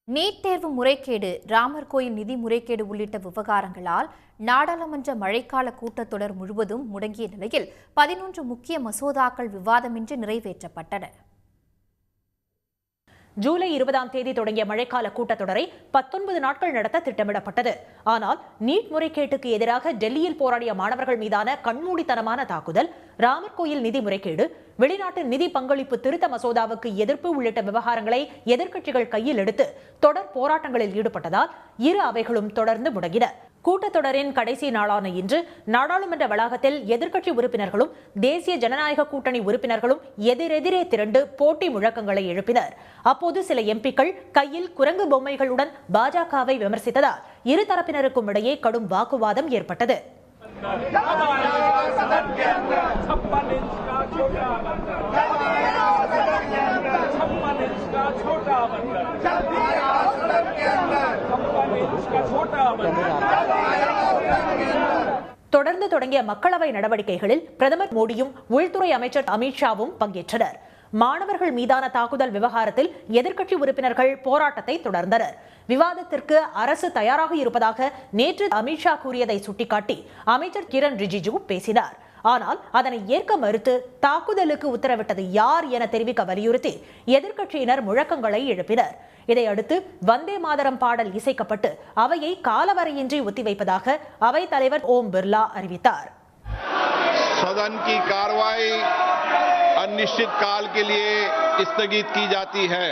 NEET தேர்வு முறைகேடு, ராமர் கோயில் நிதி முறைகேடு உள்ளிட்ட விவகாரங்களால் நாடாளுமன்ற மழைக்கால கூட்டத்தொடர் முழுவதும் முடங்கிய நிலையில் 11 முக்கிய மசோதாக்கள் விவாதமின்றி நிறைவேற்றப்பட்டன. ஜூலை 20ஆம் தேதி தொடங்கிய மழைக்கால கூட்டத்தொடரை 19 நாட்கள் நடத்த திட்டமிடப்பட்டது. ஆனால் நீட் முறைகேட்டுக்கு எதிராக டெல்லியில் போராடிய மாணவர்கள் மீதான கண்மூடித்தனமான தாக்குதல், ராமர் கோயில் நிதி முறைகேடு, வெளிநாட்டு நிதி பங்களிப்பு திருத்த மசோதாவுக்கு எதிர்ப்பு உள்ளிட்ட விவகாரங்களை எதிர்க்கட்சிகள் கையில் எடுத்து தொடர் போராட்டங்களில் ஈடுபட்டதால் இரு அவைகளும் தொடர்ந்து முடங்கின. கூட்டத்தொடரின் கடைசி நாளான இன்று நாடாளுமன்ற வளாகத்தில் எதிர்க்கட்சி உறுப்பினர்களும் தேசிய ஜனநாயக கூட்டணி உறுப்பினர்களும் எதிரெதிரே திரண்டு போட்டி முழக்கங்களை எழுப்பினர். அப்போது சில எம்பிக்கள் கையில் குரங்கு பொம்மைகளுடன் பாஜகவை விமர்சித்ததால் இரு தரப்பினருக்கும் இடையே கடும் வாக்குவாதம் ஏற்பட்டது. தொடர்ந்து தொடங்கிய மக்களவை நடவடிக்கைகளில் பிரதமர் மோடியும் உள்துறை அமைச்சர் அமித்ஷாவும் பங்கேற்றனர். மாணவர்கள் மீதான தாக்குதல் விவகாரத்தில் எதிர்க்கட்சி உறுப்பினர்கள் போராட்டத்தை தொடர்ந்தனர். விவாதத்திற்கு அரசு தயாராக இருப்பதாக நேற்று அமித்ஷா கூறியதை சுட்டிக்காட்டி அமைச்சர் கிரண் ரிஜிஜு பேசினார். ஆனால் அதனை ஏற்க மறுத்து தாக்குதலுக்கு உத்தரவிட்டது யார் என தெரிவிக்க வலியுறுத்தி எதிர்க்கட்சியினர் முழக்கங்களை எழுப்பினர். இதையடுத்து வந்தே மாதரம் பாடல் இசைக்கப்பட்டு அவையை காலவரையின்றி ஒத்திவைப்பதாக அவைத் தலைவர் ஓம் பிர்லா அறிவித்தார். सदन की कार्रवाई अनिश्चित काल के लिए स्थगित की जाती है.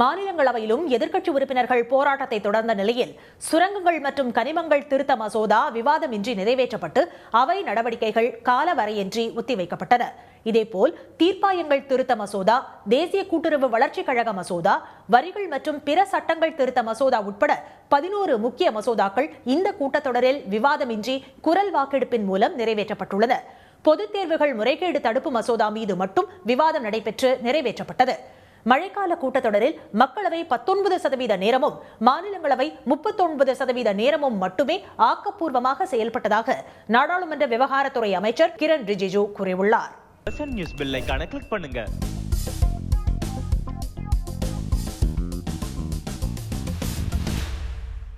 மாநிலங்களவையிலும் எதிர்க்கட்சி உறுப்பினர்கள் போராட்டத்தை தொடர்ந்த நிலையில் சுரங்கங்கள் மற்றும் கனிமங்கள் திருத்த மசோதா விவாதமின்றி நிறைவேற்றப்பட்டு அவை நடவடிக்கைகள் காலவரையின்றி ஒத்திவைக்கப்பட்டன. இதேபோல் தீர்ப்பாயங்கள் திருத்த மசோதா, தேசிய கூட்டுறவு வளர்ச்சிக் கழக மசோதா, வரிகள் மற்றும் பிற சட்டங்கள் திருத்த மசோதா உட்பட 11 முக்கிய மசோதாக்கள் இந்த கூட்டத்தொடரில் விவாதமின்றி குரல் வாக்கெடுப்பின் மூலம் நிறைவேற்றப்பட்டுள்ளன. பொதுத் தேர்வுகள் முறைகேடு தடுப்பு மசோதா மீது மட்டும் விவாதம் நடைபெற்று நிறைவேற்றப்பட்டது. மழைக்கால கூட்டத்தொடரில் மக்களவை 19% நேரமும் மாநிலங்களவை 39% நேரமும் மட்டுமே ஆக்கப்பூர்வமாக செயல்பட்டதாக நாடாளுமன்ற விவகாரத்துறை அமைச்சர் கிரண் ரிஜிஜு கூறியுள்ளார். நியூஸ் பெல் ஐகானை கிளிக் பண்ணுங்க.